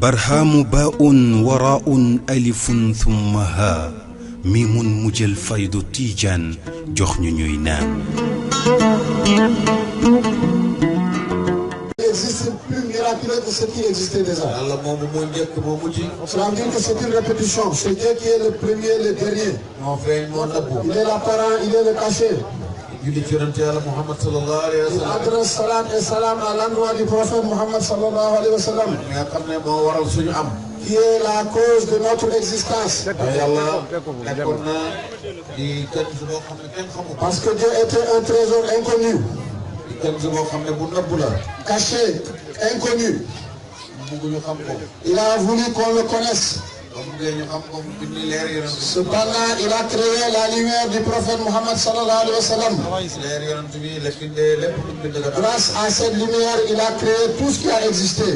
برهام باء وراء ألف ثم ها ميم مجل فيض تيجان جخن نينان. Il existe plus miraculeux que ce qui existait déjà. Cela veut dire que c'est une répétition. C'est Dieu qui est le premier, le dernier. Il est l'apparent, il est le caché. Il adresse salat et salam à l'endroit du prophète Muhammad sallallahu alayhi wa sallam, qui est la cause de notre existence. Parce que Dieu était un trésor inconnu, caché, inconnu. Il a voulu qu'on le connaisse. Cependant, il a créé la lumière du prophète Muhammad sallallahu alayhi wa sallam. Grâce à cette lumière, il a créé tout ce qui a existé.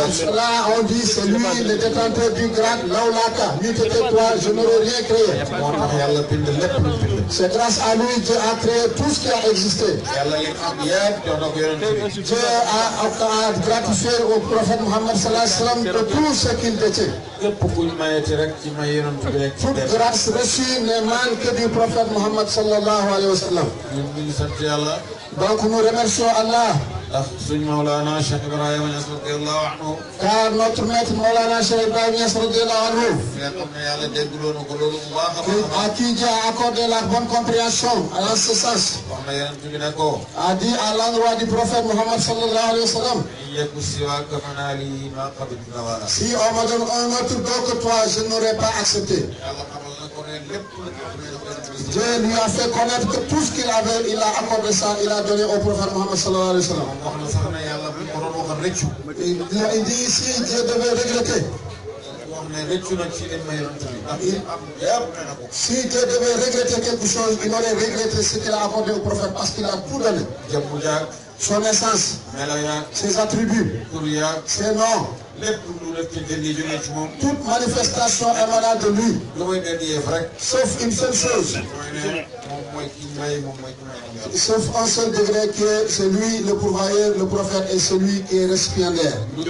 Cela, on dit, c'est lui le détenteur du grade Laulaka. N'eût été toi, je n'aurais rien créé. C'est grâce à lui Dieu a créé tout ce qui a existé. Dieu a gratifié au prophète Muhammad sallallahu alayhi wa sallam de tout ce qu'il détient. Toute grâce reçue n'émane que du prophète Muhammad sallallahu alayhi wa sallam. Donc nous remercions Allah. Car notre maître Maulana Cheikh Ibrahim Niass radiyallahu anhu, à qui Dieu a accordé la bonne compréhension en ce sens, a dit à l'endroit du prophète Muhammad sallallahu alayhi wa sallam, si on me donne un autre don que toi, je n'aurais pas accepté. Dieu lui a fait connaître que tout ce qu'il avait, il a accordé ça, il a donné au prophète Muhammad sallallahu alayhi wa sallam. Il dit ici, Dieu devait regretter. Si Dieu devait regretter quelque chose, il aurait regretté ce qu'il a accordé au prophète parce qu'il a tout donné. Son essence, ses attributs, ses noms, toute manifestation émanant de lui, sauf une seule chose, sauf un seul degré qui est celui, le pourvoyeur, le prophète et celui qui est récipiendaire. En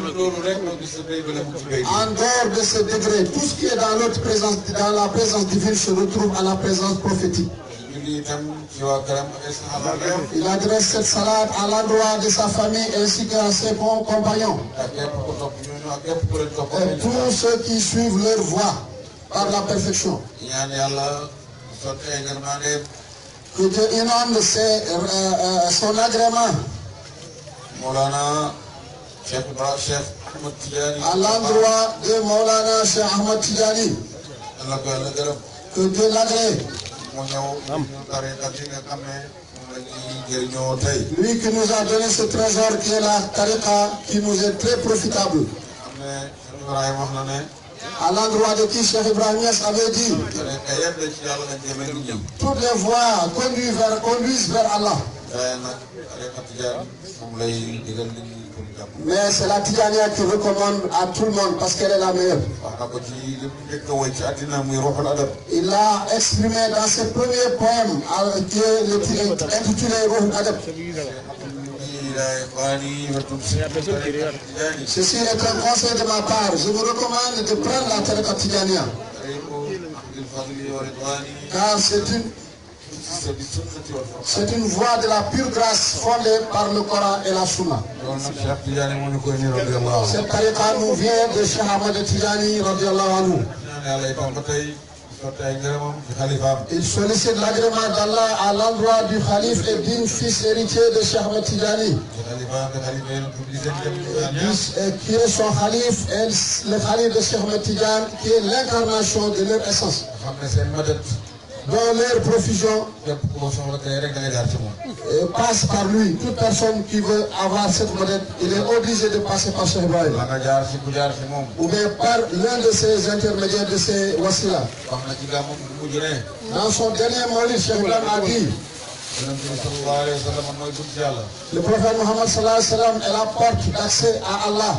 dehors de ce degré, tout ce qui est dans l'autre présence, dans la présence divine se retrouve à la présence prophétique. Il adresse cette salade à l'endroit de sa famille ainsi qu'à ses bons compagnons. Et tous ceux qui suivent leur voie par la perfection. Que Dieu inonde son agrément à l'endroit de Maulana Cheikh Ahmad Tidjani. Que Dieu l'agrée. Lui qui nous a donné ce trésor qui est la tariqa, qui nous est très profitable. À l'endroit de qui Cheikh Ibrahim Niass avait dit, toutes les voies conduisent vers Allah. Mais c'est la Tidjania qui recommande à tout le monde parce qu'elle est la meilleure. Il a exprimé dans ses premiers poèmes qui est intitulé Ruh al-Adab. Ceci est un conseil de ma part. Je vous recommande de prendre la tariqa Tidjania. Car c'est une voie de la pure grâce fondée par le Coran et la Sunna. Cette tariqa nous vient de Cheikh Ahmad Tidjani radiyallahu anhu. Il sollicite l'agrément d'Allah à l'endroit du Khalif et digne fils héritier de Cheikh Ahmad Tidjani, qui est son Khalif, et le Khalif de Cheikh Ahmad Tidjani, qui est l'incarnation de leur essence. Dans leur profusion passe par lui. Toute personne qui veut avoir cette modèle, il est obligé de passer par Cheikh Ibrahim. Ou bien par l'un de ses intermédiaires, de ses wasila. Dans son dernier mawlid, Cheikh Ibrahim a dit, le prophète Muhammad sallallahu alayhi wa sallam est la porte d'accès à Allah.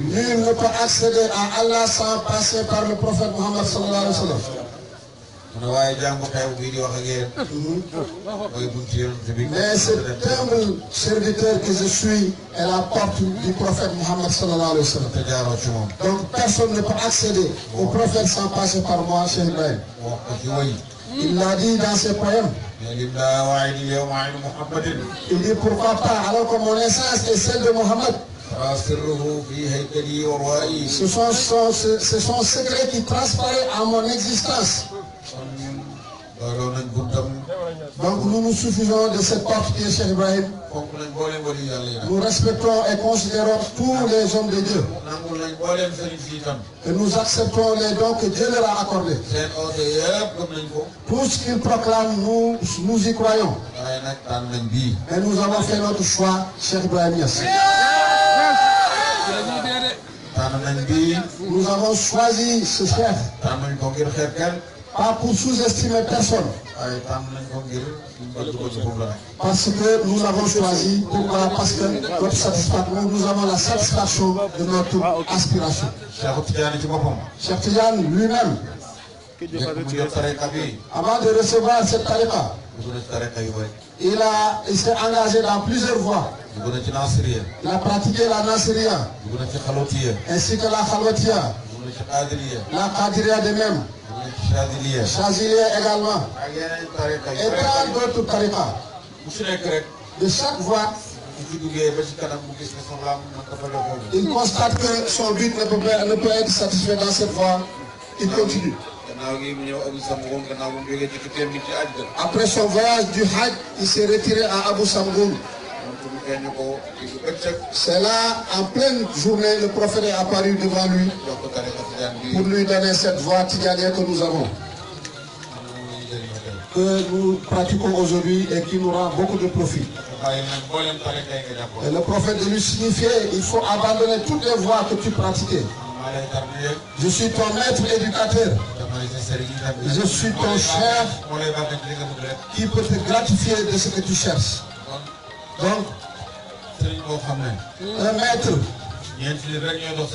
Nul ne peut accéder à Allah sans passer par le prophète Muhammad sallallahu alayhi wa sallam. Mais cet humble serviteur que je suis est la porte du prophète Mohammed sallallahu alayhi wa sallam. Donc personne ne peut accéder au prophète sans passer par moi, Cheikh Ibrahim. Il l'a dit dans ses poèmes. Il dit pourquoi pas, alors que mon essence est celle de Mohammed. Ce sont secrets qui transparaissent à mon existence. Donc nous nous suffisons de cette porte qui est Cheikh Ibrahim. Nous respectons et considérons tous les hommes de Dieu. Et nous acceptons les dons que Dieu leur a accordés. Tout ce qu'ils proclament, nous y croyons. Et nous avons fait notre choix, Cheikh Ibrahim Niass. Nous avons choisi ce chef. Pas pour sous-estimer personne. Parce que nous l'avons choisi. Pourquoi? Parce que nous avons la satisfaction de notre aspiration. Cheikh Tidiane lui-même, avant de recevoir cette tariqa, il s'est engagé dans plusieurs voies. Il a pratiqué la Nasriya, ainsi que la Khalwatiya, la Qadiriya de même, Chaziliya également, et tant d'autres tariqas. De chaque voie, il constate que son but ne peut être satisfait dans cette voie. Il continue. Après son voyage du Hajj, il s'est retiré à Abu Samgoum. C'est là, en pleine journée, le prophète est apparu devant lui pour lui donner cette voie tidjanienne que nous avons, que nous pratiquons aujourd'hui et qui nous rend beaucoup de profit. Et le prophète de lui signifier, il faut abandonner toutes les voies que tu pratiquais. Je suis ton maître éducateur. Je suis ton chef qui peut te gratifier de ce que tu cherches. Donc, un maître dont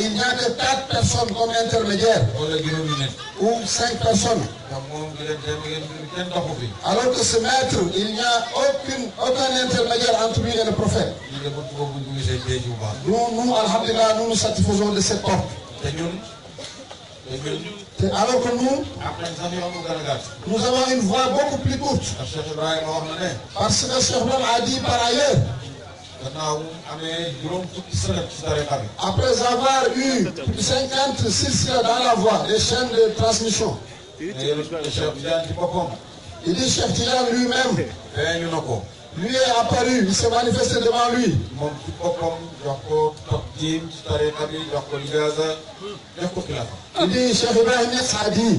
il n'y a que 4 personnes comme intermédiaires ou 5 personnes. Alors que ce maître, il n'y a aucun intermédiaire entre lui et le prophète. Nous, alhamdulillah, nous nous satisfaisons de cette porte. Alors que nous avons une voie beaucoup plus courte. Parce que Cheikh Ibrahim a dit par ailleurs, après avoir eu 56 dans la voie, les chaînes de transmission, il dit Cheikh Tidiane lui-même, lui est apparu, il s'est manifesté devant lui. Il dit, Cheikh Ibrahim Niass a dit,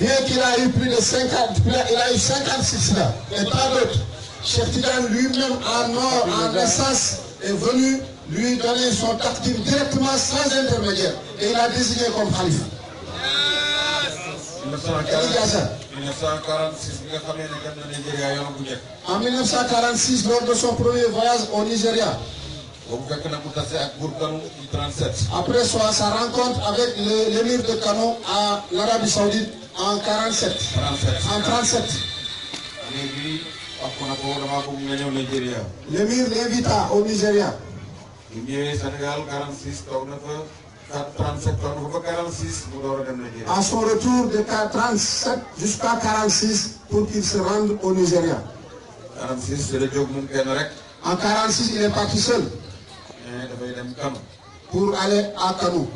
bien qu'il a eu plus de 50, il a eu 56 là, et pas d'autres. Cheikh Tidiane lui-même en essence est venu lui donner son taqdim directement sans intermédiaire. Et il a désigné comme khalife. 1946, en 1946, lors de son premier voyage au Nigeria, après sa rencontre avec l'émir de Kano en Arabie Saoudite en 47. En 37. L'émir l'invita au Nigeria. À son retour de 37 jusqu'à 46 pour qu'il se rende au Nigeria. En 46, il est parti seul pour aller à Kano,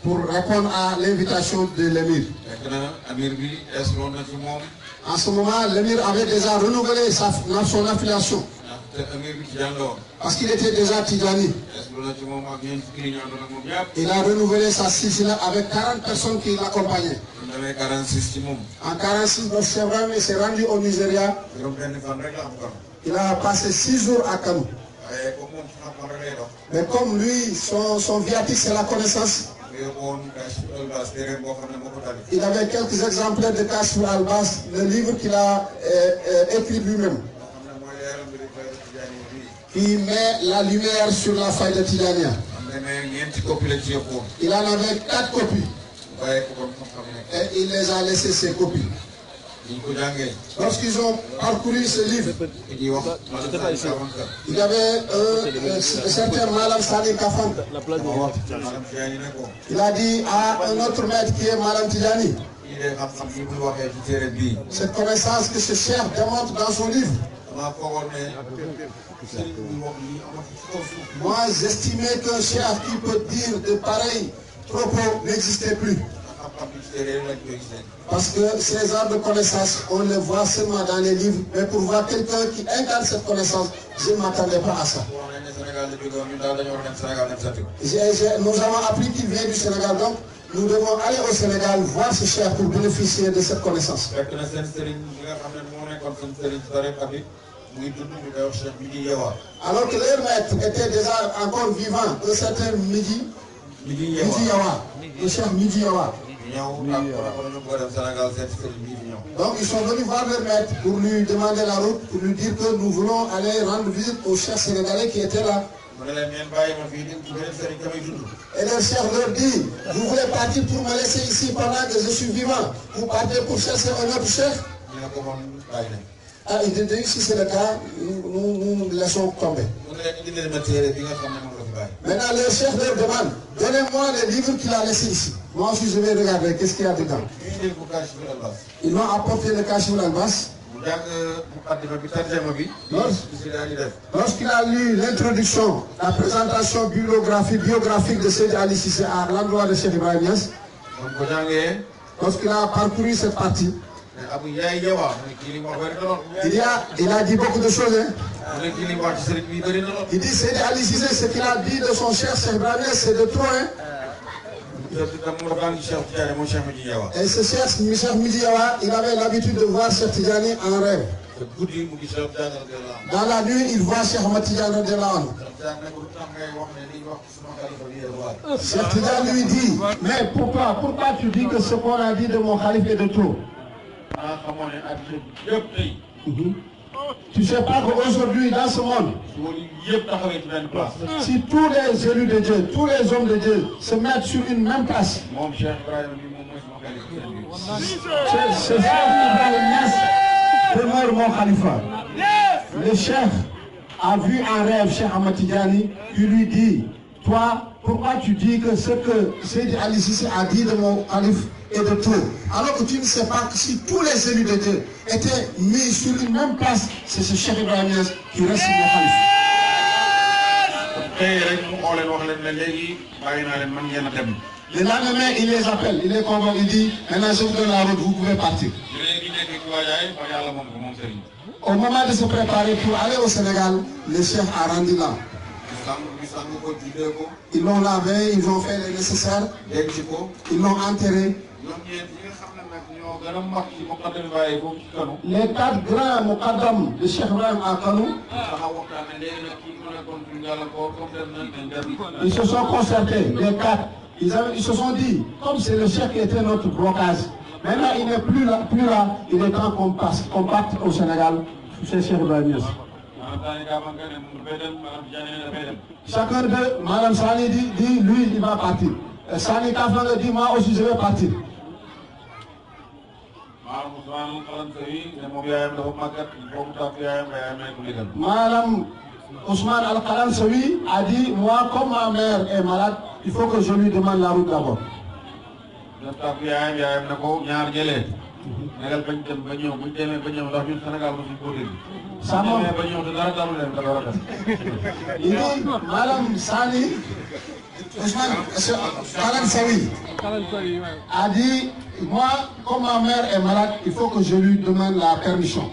pour répondre à l'invitation de l'émir. En ce moment, l'émir avait déjà renouvelé son affiliation. Parce qu'il était déjà Tidjani. Il a renouvelé sa silsila avec 40 personnes qui l'accompagnaient. En 46, le Cheikh Ibrahim s'est rendu au Nigeria. Il a passé 6 jours à Kano. Mais comme lui, son viatique c'est la connaissance, il avait quelques exemplaires de Kashf al-Albas, le livre qu'il a écrit lui-même, qui met la lumière sur la faille de Tidjania. Il en avait 4 copies. Et il les a laissé ses copies. Lorsqu'ils ont parcouru ce livre, il y avait un certain Malam Sani Kafan. Il a dit à un autre maître qui est Malam Tidjani, cette connaissance que ce cher démontre dans son livre. Moi, j'estimais qu'un cher qui peut dire de pareils propos n'existait plus. Parce que ces arts de connaissance, on les voit seulement dans les livres, mais pour voir quelqu'un qui incarne cette connaissance, je ne m'attendais pas à ça. Nous avons appris qu'il vient du Sénégal, donc nous devons aller au Sénégal voir ce cher pour bénéficier de cette connaissance. Alors que leur maître était déjà encore vivant, un certain Midi Yawa, le cher Midi Yawa. Donc ils sont venus voir leur maître pour lui demander la route, pour lui dire que nous voulons aller rendre visite au cher sénégalais qui était là. Et le cher leur dit, vous voulez partir pour me laisser ici pendant que je suis vivant, vous partez pour chercher un autre cher? Ah, il dit, si c'est le cas, nous laissons tomber. Maintenant, le chef leur demande, donnez-moi les livres qu'il a laissés ici. Moi aussi, je vais regarder qu'est-ce qu'il y a dedans. Ils m'ont apporté le Kashif al-Albas. Lorsqu'il a lu l'introduction, la présentation biographique de Seydi Ali Cissé à l'endroit de Cheikh Ibrahim Niass, lorsqu'il a parcouru cette partie, il a dit beaucoup de choses. Hein? Il dit Seydi Ali Cissé, ce qu'il a dit de son cher Cheikh Ibrahim Niass, c'est de trop. Hein? Et ce cher Midi Yawa, il avait l'habitude de voir Cheikh Tidjani en rêve. Dans la nuit, il voit Cheikh Ahmad Tidjani de la Cheikh Tidjani lui dit, mais pourquoi tu dis que ce qu'on a dit de mon calife est de trop? Tu ne sais pas qu'aujourd'hui, dans ce monde, si tous les élus de Dieu, tous les hommes de Dieu se mettent sur une même place, c'est Cheikh Ibrahim Niass demeure mon khalifa. Le chef a vu en rêve Cheikh Ahmad Tidjani, qui lui dit, toi, pourquoi tu dis que ce que Seydi Ali Cissé a dit de mon calife est de tout, alors que tu ne sais pas que si tous les élus de Dieu étaient mis sur une même place, c'est ce Cheikh Ibrahim Niass qui reste mon calife. Le lendemain, il les appelle, il les convoque, il dit, maintenant je vous donne la route, vous pouvez partir. Au moment de se préparer pour aller au Sénégal, le chef a rendu là. Ils l'ont lavé, ils ont fait le nécessaire, ils l'ont enterré. Les 4 grands Moukadam de Cheikh Ibrahim à Kano, ils se sont concertés, les 4. Ils se sont dit, comme c'est le chef qui était notre blocage, maintenant il n'est plus là, il est temps qu'on parte au Sénégal, c'est Cheikh Ibrahim Niass. Chacun d'eux, Madame Sani dit, lui, il va partir. Sani Kafan dit, moi aussi, je vais partir. Madame Ousmane Al-Kalansawi a dit, moi, comme ma mère est malade, il faut que je lui demande la route d'abord. Il dit, Madame Sani, Ousmane Kalansawi a dit, moi, comme ma mère est malade, il faut que je lui demande la permission.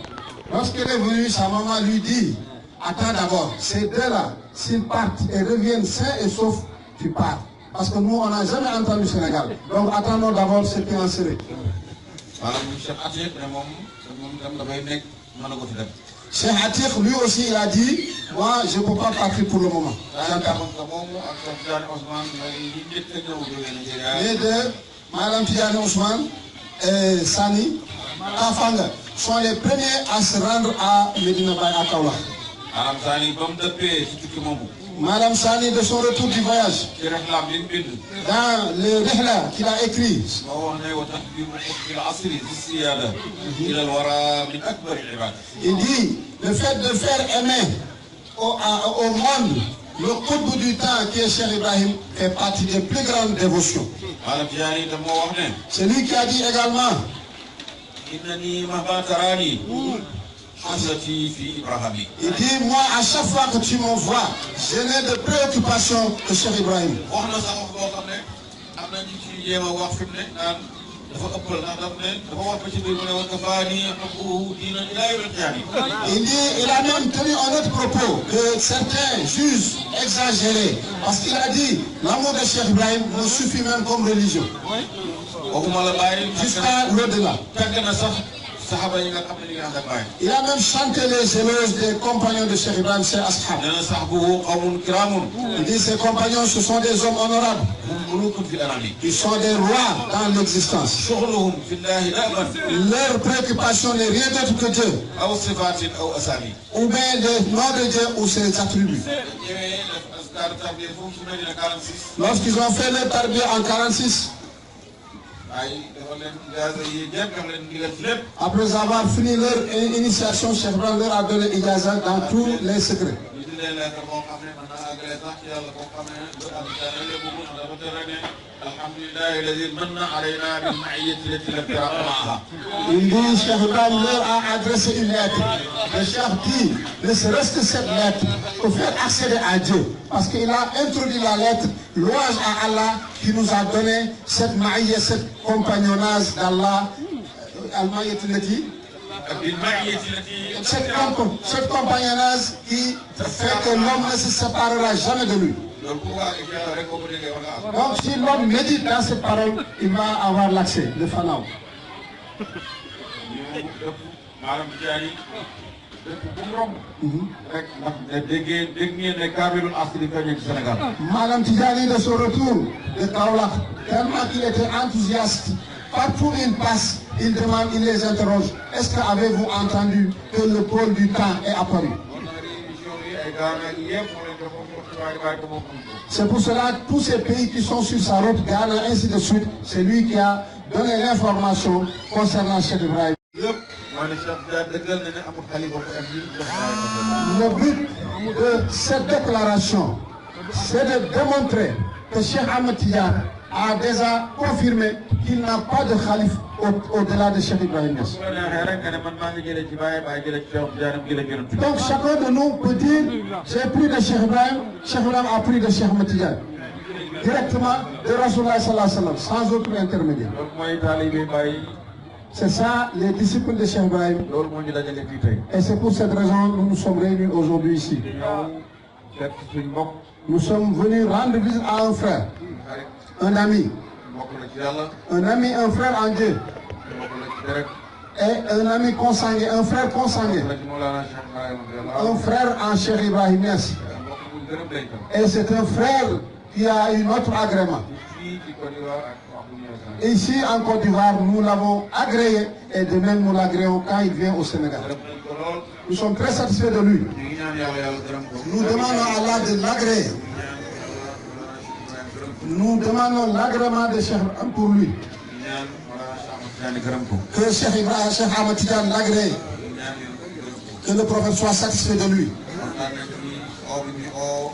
Lorsqu'elle est venue, sa maman lui dit, attends d'abord, ces deux-là, s'ils partent et reviennent sains et saufs, tu pars. Parce que nous, on n'a jamais entendu le Sénégal. Donc attendons d'abord ce qui en serait. Cheikh Atik, lui aussi, il a dit, moi, je ne peux pas partir pour le moment. Les deux, Madame Tidjani Ousmane et Sani Kafanga, sont les premiers à se rendre à Medina Baye à Kaolack. Madame Sani, de son retour du voyage, dans le Rihla qu'il a écrit, il dit le fait de faire aimer au monde le qutb du temps qui est Cheikh Ibrahim fait partie des plus grandes dévotions. C'est lui qui a dit également il dit, moi, à chaque fois que tu me vois, je n'ai de préoccupation que Cheikh Ibrahim. Il dit, il a même tenu un autre propos que certains jugent exagéré. Parce qu'il a dit, l'amour de Cheikh Ibrahim nous suffit même comme religion. Jusqu'à l'au-delà. Il a même chanté les éloges des compagnons de Cheikh Ibrahim, ses ashab. Il dit ces compagnons, ce sont des hommes honorables. Ils sont des rois dans l'existence. Leur préoccupation n'est rien d'autre que Dieu. Ou bien le nom de Dieu ou ses attributs. Lorsqu'ils ont fait le tarbiya en 46, après avoir fini leur initiation, Cheikh Ibrahim leur a donné ijaza dans tous les secrets. Il dit, Cheikh Ibrahim leur a adressé une lettre. Le Cheikh dit, ne serait-ce que cette lettre pour faire accéder à Dieu. Parce qu'il a introduit la lettre, louange à Allah qui nous a donné cette maïa, cette compagnonnage d'Allah, cette compagnonnage qui fait que l'homme ne se séparera jamais de lui. Donc si l'homme médite dans cette parole, il va avoir l'accès, le fanao. Madame Tidjani de son retour de Kaolack, tellement qu'il était enthousiaste, partout où il passe, il demande, il les interroge, est-ce que avez-vous entendu que le pôle du temps est apparu? C'est pour cela que tous ces pays qui sont sur sa route, Ghana, ainsi de suite, c'est lui qui a donné l'information concernant Cheikh Ibrahim. Le but de cette déclaration, c'est de démontrer que Cheikh Ahmed Tidiane a déjà confirmé qu'il n'a pas de calife au-delà de Cheikh Ibrahim. Donc chacun de nous peut dire, j'ai pris de Cheikh Ibrahim a pris de Cheikh Ahmed Tidiane. Directement de Rasulullah sallallahu alayhi wa sallam, sans autre intermédiaire. C'est ça, les disciples de Cheikh Ibrahim. Et c'est pour cette raison que nous nous sommes réunis aujourd'hui ici. Nous sommes venus rendre visite à un frère, un ami, un frère en Dieu, et un ami consanguin, un frère consanguin, un frère en Cheikh Ibrahim Niass. Et c'est un frère qui a une autre agrément. Ici en Côte d'Ivoire, nous l'avons agréé et de même nous l'agréons quand il vient au Sénégal. Nous sommes très satisfaits de lui. Nous demandons à Allah de l'agréer. Nous demandons l'agrément de Cheikh pour lui. Que Cheikh Ibrahim, Cheikh Ahmed Tidiane l'agrée. Que le prophète soit satisfait de lui.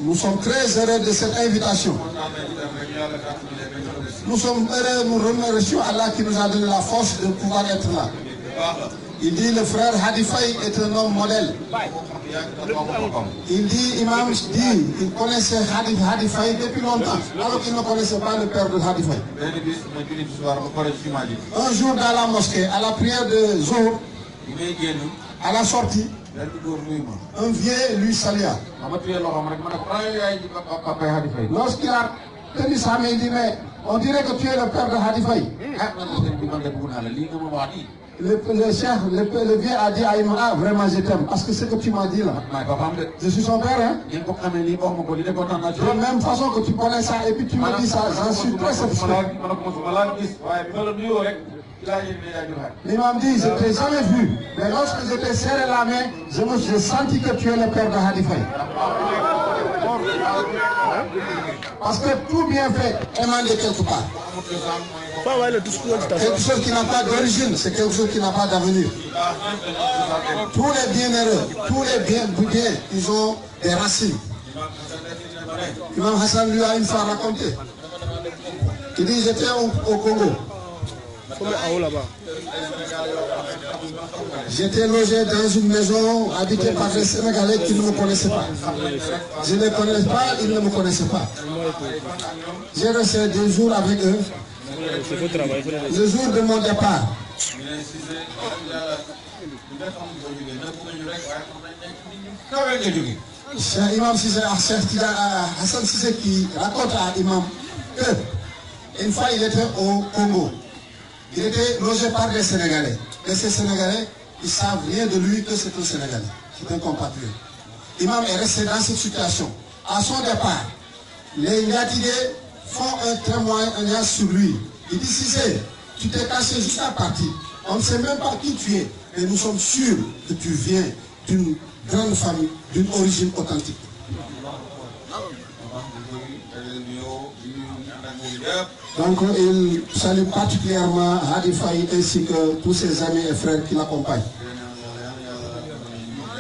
Nous sommes très heureux de cette invitation. Nous sommes heureux, nous remercions Allah qui nous a donné la force de pouvoir être là. Il dit le frère Hadi Faye est un homme modèle. Il dit, Imam dit, il connaissait Hadi Faye depuis longtemps, alors qu'il ne connaissait pas le père de Hadi Faye. Un jour dans la mosquée, à la prière de Zohr, à la sortie, un vieux lui salua. Lorsqu'il a tenu sa main, il dit, mais on dirait que tu es le père de Hadi Faye. Le vieux a dit à Imam, ah vraiment je t'aime, parce que ce que tu m'as dit là, je suis son père, hein. De la même façon que tu connais ça, et puis tu me dis ça, j'en suis très satisfait. L'imam dit, je ne t'ai jamais vu, mais lorsque je t'ai serré la main, j'ai senti que tu es le père de Hadi Faye. Parce que tout bien fait émane de quelque part. Quelque chose qui n'a pas d'origine, c'est quelque chose qui n'a pas d'avenir. Tous les bienheureux, tous les biens, ils ont des racines. Imam Hassan lui a une fois raconté. Il dit, j'étais au Congo. J'étais logé dans une maison habitée par des Sénégalais qui ne me connaissaient pas. Je ne les connaissais pas, ils ne me connaissaient pas. J'ai resté 2 jours avec eux. Le jour de mon départ, Cheikh Imam Cissé, Hassan Cissé qui raconte à Imam que une fois il était au Congo. Il était logé par des Sénégalais. Et ces Sénégalais, ils savent rien de lui que c'est un Sénégalais. C'est un compatriote. Imam est resté dans cette situation. À son départ, les Ngatigués font un témoignage sur lui. Il dit, Cissé, tu t'es caché juste à partir. On ne sait même pas qui tu es. Mais nous sommes sûrs que tu viens d'une grande famille, d'une origine authentique. Donc il salue particulièrement Hadi Faye ainsi que tous ses amis et frères qui l'accompagnent.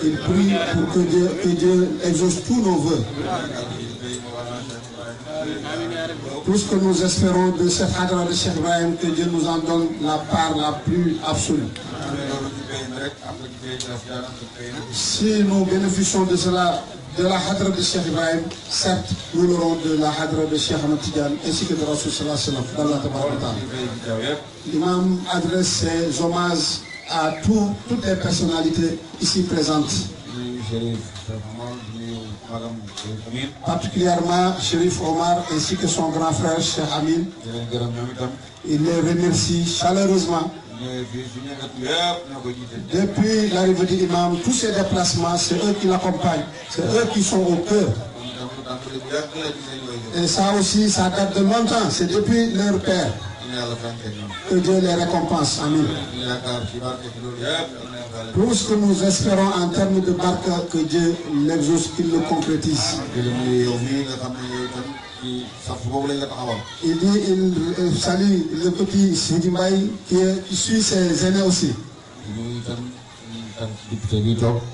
Il prie pour que Dieu exauce tous nos vœux. Tout ce que nous espérons de cette hadra de Cheikh Ibrahim, que Dieu nous en donne la part la plus absolue. Si nous bénéficions de cela, de la hadra de Cheikh Ibrahim, certes, nous l'aurons de la hadra de Cheikh Ahmed Tidiane ainsi que de Rasul sallallahu alayhi wa sallam. L'imam adresse ses hommages à toutes les personnalités ici présentes. Particulièrement Chérif Omar ainsi que son grand frère Cheikh Amin. Il les remercie chaleureusement. Depuis l'arrivée de l'imam, tous ces déplacements, c'est eux qui l'accompagnent, c'est eux qui sont au cœur. Et ça aussi, ça date de longtemps, c'est depuis leur père. Que Dieu les récompense. Amen. Tout ce que nous espérons en termes de barque, que Dieu l'exauce, qu'il le concrétise. Il dit, il salue le petit Sidi Mbaye qui suit ses aînés aussi.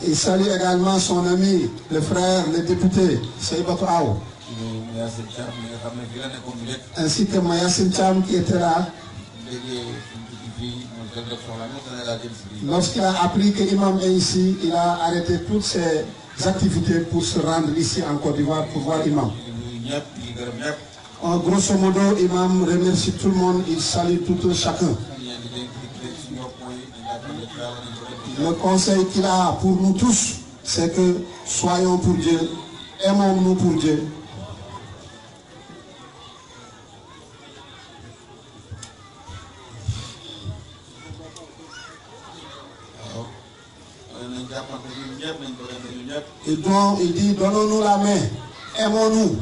Il salue également son ami, le frère, le député, Seybatou Aou. Ainsi que Mayassine Cham qui était là. Lorsqu'il a appris que l'imam est ici, il a arrêté toutes ses activités pour se rendre ici en Côte d'Ivoire pour voir l'imam. Grosso modo, l'imam remercie tout le monde, il salue tout chacun. Le conseil qu'il a pour nous tous, c'est que soyons pour Dieu, aimons-nous pour Dieu. Il dit, donnons-nous la main, aimons-nous.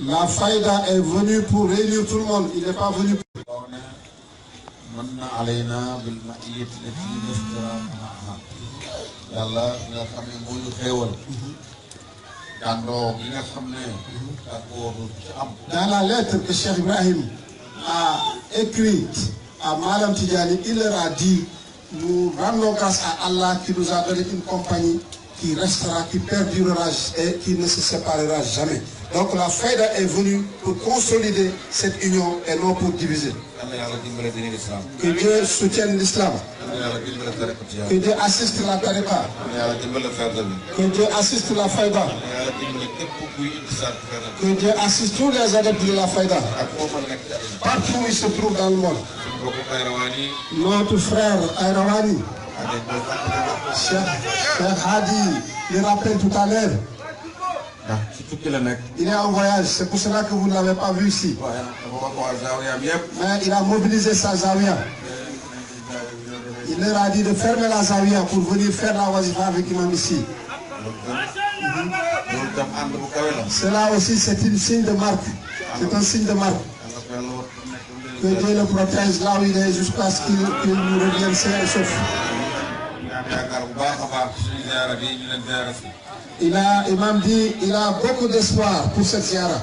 La faïda est venue pour réunir tout le monde, il n'est pas venu pour... Dans la lettre que Cheikh Ibrahim a écrite à Madame Tidjani, il leur a dit, nous rendons grâce à Allah qui nous a donné une compagnie qui restera, qui perdurera et qui ne se séparera jamais. Donc la faïda est venue pour consolider cette union et non pour diviser. Que Dieu soutienne l'islam. Que Dieu assiste la tariqa. Que Dieu assiste la faïda. Que Dieu assiste tous les adeptes de la faïda. Partout où ils se trouvent dans le monde. Notre frère Ayrawani, Cheikh Hadi, le rappelle tout à l'heure. Il est en voyage, c'est pour cela que vous ne l'avez pas vu ici. Mais il a mobilisé sa zawiya. Il leur a dit de fermer la zawiya pour venir faire la wazifa avec l'imam ici. Cela aussi, c'est un signe de marque. C'est un signe de marque. Que Dieu le protège là où il est jusqu'à ce qu'il nous revienne sain et sauf. Imam dit, il a beaucoup d'espoir pour cette ziara.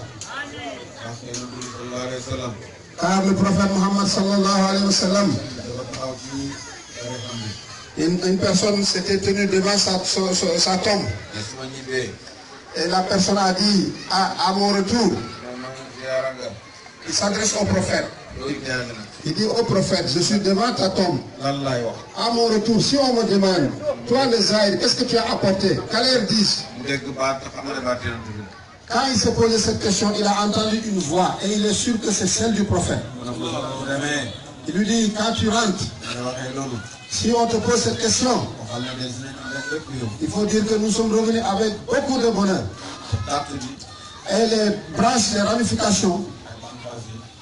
Car le prophète Muhammad sallallahu alayhi wa sallam, une personne s'était tenue devant sa tombe. Et la personne a dit, à mon retour, il s'adresse au prophète. Il dit au prophète, je suis devant ta tombe. À mon retour, si on me demande, toi les Zahir, qu'est-ce que tu as apporté? Qu'allez disent? Quand il s'est posé cette question, il a entendu une voix et il est sûr que c'est celle du prophète. Il lui dit, quand tu rentres, si on te pose cette question, il faut dire que nous sommes revenus avec beaucoup de bonheur. Et les branches, les ramifications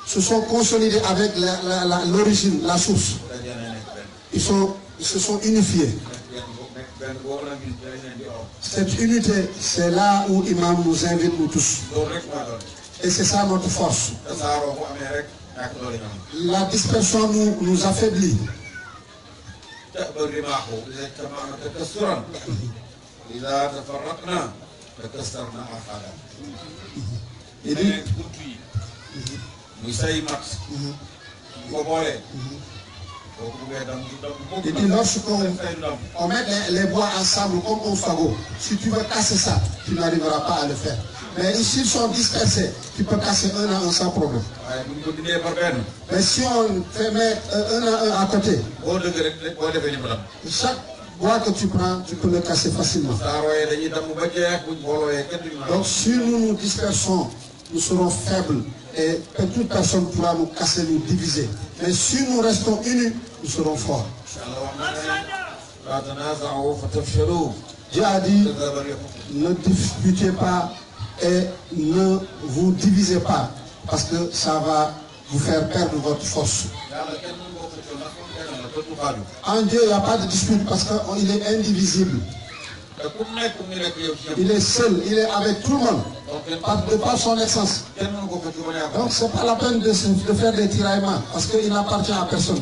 se sont consolidées avec l'origine, la source. Ils se sont unifiés. Cette unité, c'est là où Imam nous invite nous tous. Et c'est ça notre force. La dispersion nous affaiblit. Il dit, lorsqu'on met les bois ensemble comme un fagot, si tu veux casser ça, tu n'arriveras pas à le faire. Mais ici, ils sont dispersés, tu peux casser un à un sans problème. Mais si on fait mettre un à un à côté, chaque bois que tu prends, tu peux le casser facilement. Donc si nous nous dispersons, nous serons faibles et toute personne pourra nous casser, nous diviser. Mais si nous restons unis, nous serons forts. Dieu a dit, ne disputez pas et ne vous divisez pas, parce que ça va vous faire perdre votre force. En Dieu, il n'y a pas de dispute parce qu'il est indivisible. Il est seul, il est avec tout le monde, de par son essence. Donc ce n'est pas la peine de faire des tiraillements, parce qu'il n'appartient à personne.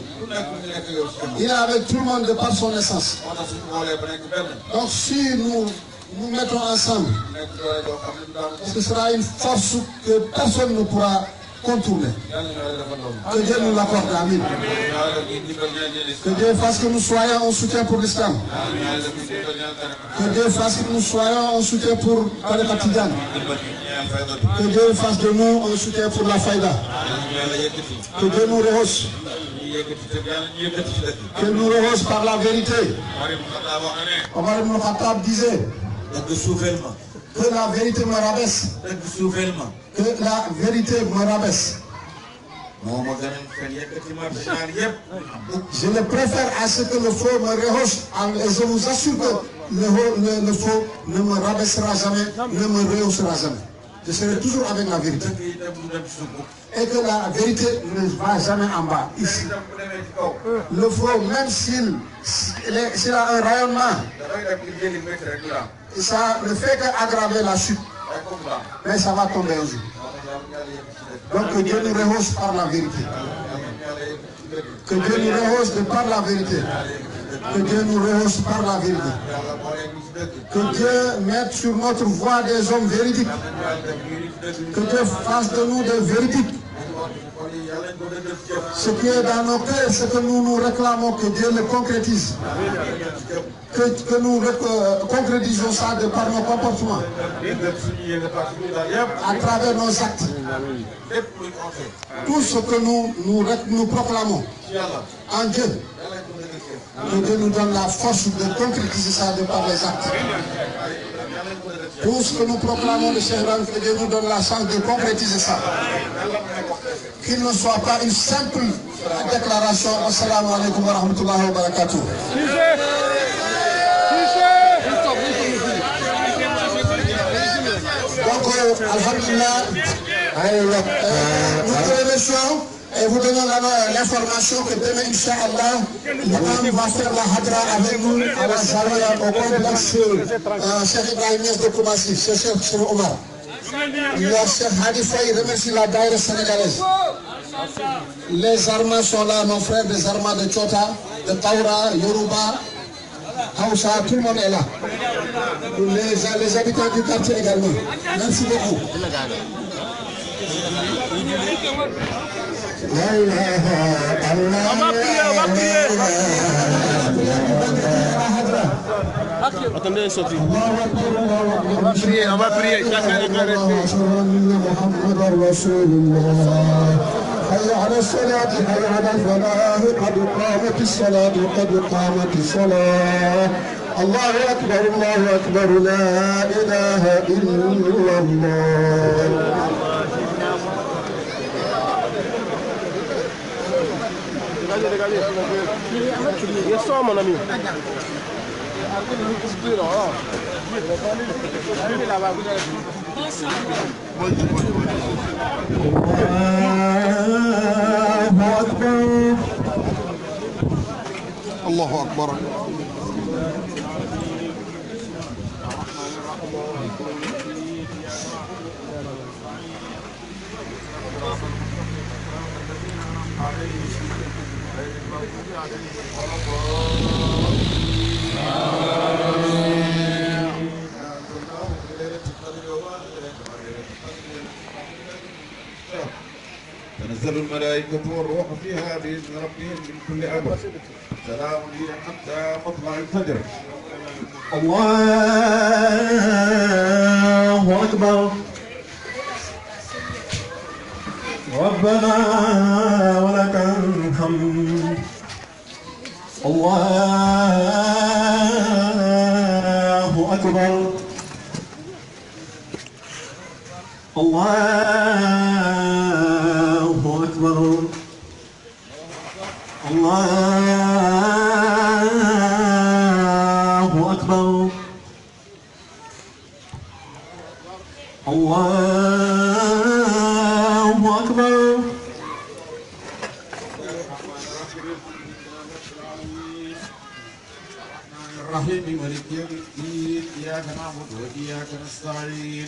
Il est avec tout le monde de par son essence. Donc si nous mettons ensemble, ce sera une force que personne ne pourra contourner. Que Dieu nous l'accorde, amin. Que Dieu fasse que nous soyons en soutien pour l'islam. Que Dieu fasse que nous soyons en soutien pour Tariqa Tidjane. Que Dieu fasse de nous un soutien pour la Faïda. Que Dieu nous rehausse. Que nous rehausse par la vérité. Omar ibn Khattab disait que la vérité me rabaisse. Que la vérité me rabaisse. Je le préfère à ce que le faux me rehausse. Et je vous assure que le faux ne me rabaissera jamais, ne me rehaussera jamais. Je serai toujours avec la vérité. Et que la vérité ne va jamais en bas, ici. Le faux, même s'il a un rayonnement, ça ne fait qu'aggraver la chute. Mais ça va tomber un jour. Donc que Dieu nous rehausse par la vérité. Que Dieu nous rehausse par la vérité. Que Dieu nous rehausse par la vérité. Que Dieu mette sur notre voie des hommes véridiques. Que Dieu fasse de nous des véridiques. Ce qui est dans nos cœurs, ce que nous réclamons, que Dieu le concrétise. Que nous concrétisons ça de par nos comportements. À travers nos actes. Tout ce que nous proclamons en Dieu. Que Dieu nous donne la force de concrétiser ça de par les actes. Tout ce que nous proclamons de Cheikh Ibrahim, que Dieu nous donne la chance de concrétiser ça. Qu'il ne soit pas une simple déclaration. Assalamu alaikum wa rahmatullahi wa barakatuh. Donc, alhamdulillah, nous te remercions et vous donnons l'information que demain, Inch'Allah, l'imam va faire la hadra avec nous à la Zawiya au complexe Cheikh Ibrahim Niass de Koumassi, Cheikh Omar. Le Cheikh Hadi Faye remercie la daïra sénégalaise. Les Armas sont là, nos frères des Armas de Tchota, de Taura, Yoruba, Haoussa, tout le monde est là. Les habitants du quartier également. Merci beaucoup. On va prier. Attendez, Sophie. On va prier. Chacun doit rester. حي على الصلاة حي على الفلاح قد قامت الصلاة قد قامت الصلاة الله أكبر لا إله إلا الله Il y a ça, mon ami. الله أكبر تنزل الملائكة والروح فيها بإذن ربهم من كل أمر سلام هي حتى مطلع الفجر الله أكبر ربنا ولك الحمد الله أكبر الله أكبر الله أكبر الله أكبر الرحيم مالك يوم الدين إياك نعبد وإياك نستعين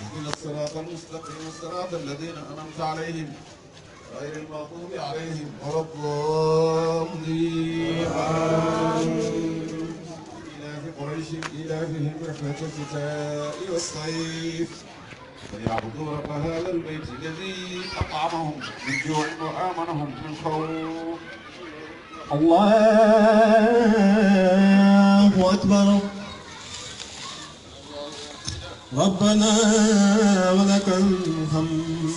اهدنا الصراط المستقيم صراط الذين أنعمت عليهم غير المغضوب عليهم ولا الضالين إله قريش إلههم رحلة الشتاء والصيف فليعبدوا رب هذا البيت الذي أطعمهم من جوع وآمنهم من خوف الله أكبر ربنا ولك الحمد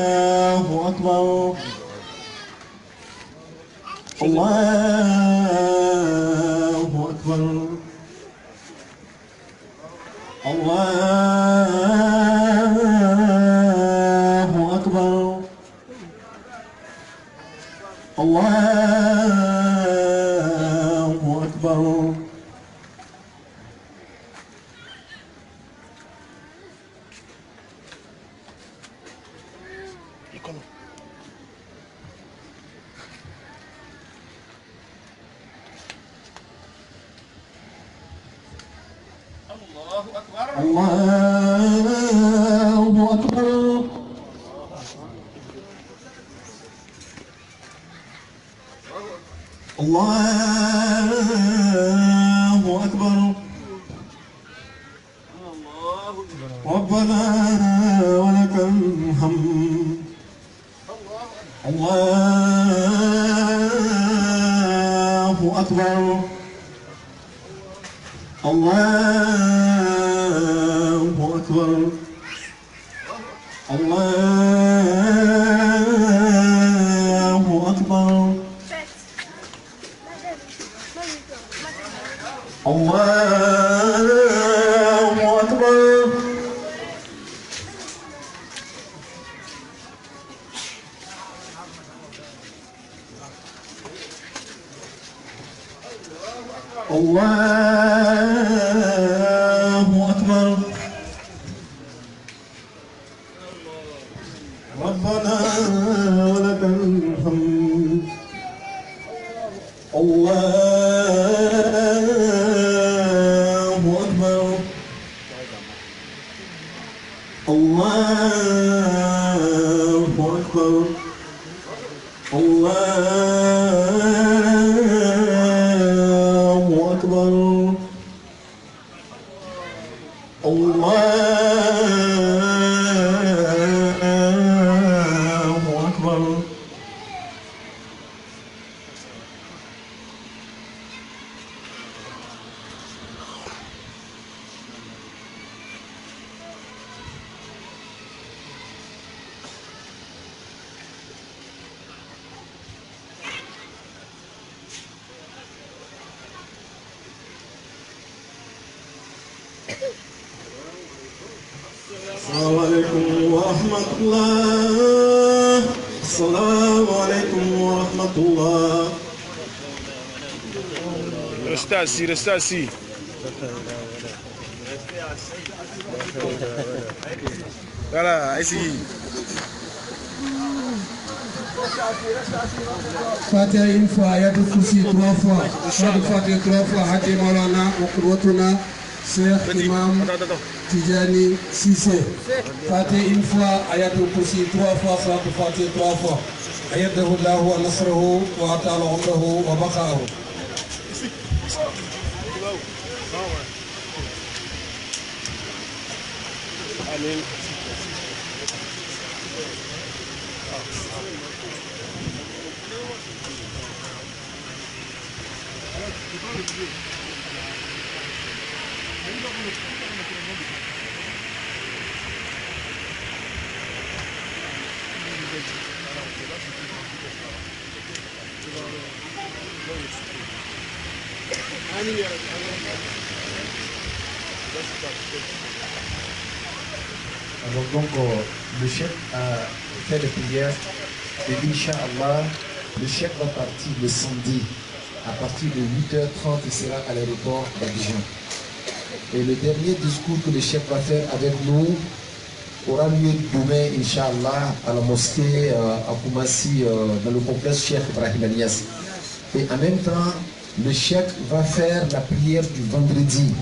الله أكبر الله أكبر الله أكبر الله أكبر الله أكبر. الله أكبر الله أكبر ربنا ولك الحمد الله أكبر الله أكبر الله أكبر الله أكبر الله أكبر ربنا ولك الحمد الله أكبر الله أكبر الله الله أكبر الله أكبر السلام عليكم ورحمة الله. السلام عليكم ورحمة الله. Restez assis, restez assis. Voilà, essayez. Fatiha une fois, Ayatul Kursi 3 fois. Fatiha 3 fois, Hadi Maulana, Qudwatuna, Cheikh Imam Tidjani Cissé. Fatiha une fois, Ayatul Kursi 3 fois, Fatiha 3 fois. Ayyadahu Allahu wa nasrahu wa atala umrahu wa baqaahu. Amin. Alors donc le chef a fait les prières et Inch'Allah, le chef va partir le samedi à partir de 8h30, il sera à l'aéroport d'Abidjan. Et le dernier discours que le chef va faire avec nous aura lieu demain, Inch'Allah, à la mosquée à Koumassi, dans le complexe Cheikh Ibrahim Niasse. Et en même temps, le chef va faire la prière du vendredi.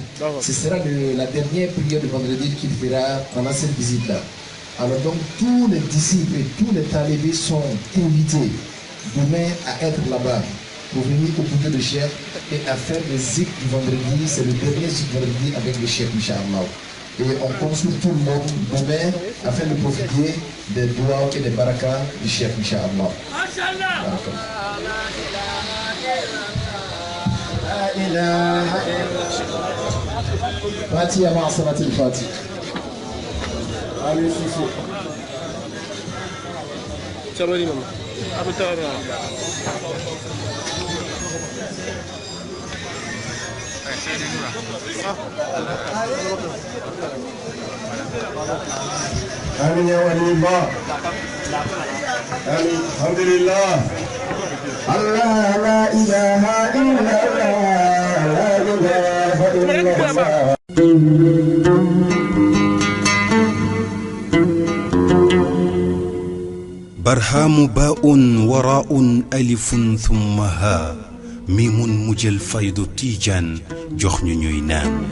Ce sera la dernière prière du vendredi qu'il fera pendant cette visite-là. Alors donc, tous les disciples et tous les talibés sont invités demain à être là-bas pour venir écouter le chef et à faire le zik du vendredi. C'est le dernier zik du vendredi avec le chef, Inch'Allah. Et on compte sur tout le monde demain afin de profiter des doigts et des barakas du chef, Inch'Allah. لا إله إلا الله. فاتحة مع صلاة الفاتحة. Sabari mama. Abu Tara. آمين يا ولي الله. آمين. الحمد لله. الله لا إله إلا الله. لا إله إلا الله. برهام باء وراء ألف ثم ها ميم مجل فيض تيجان جخن نينان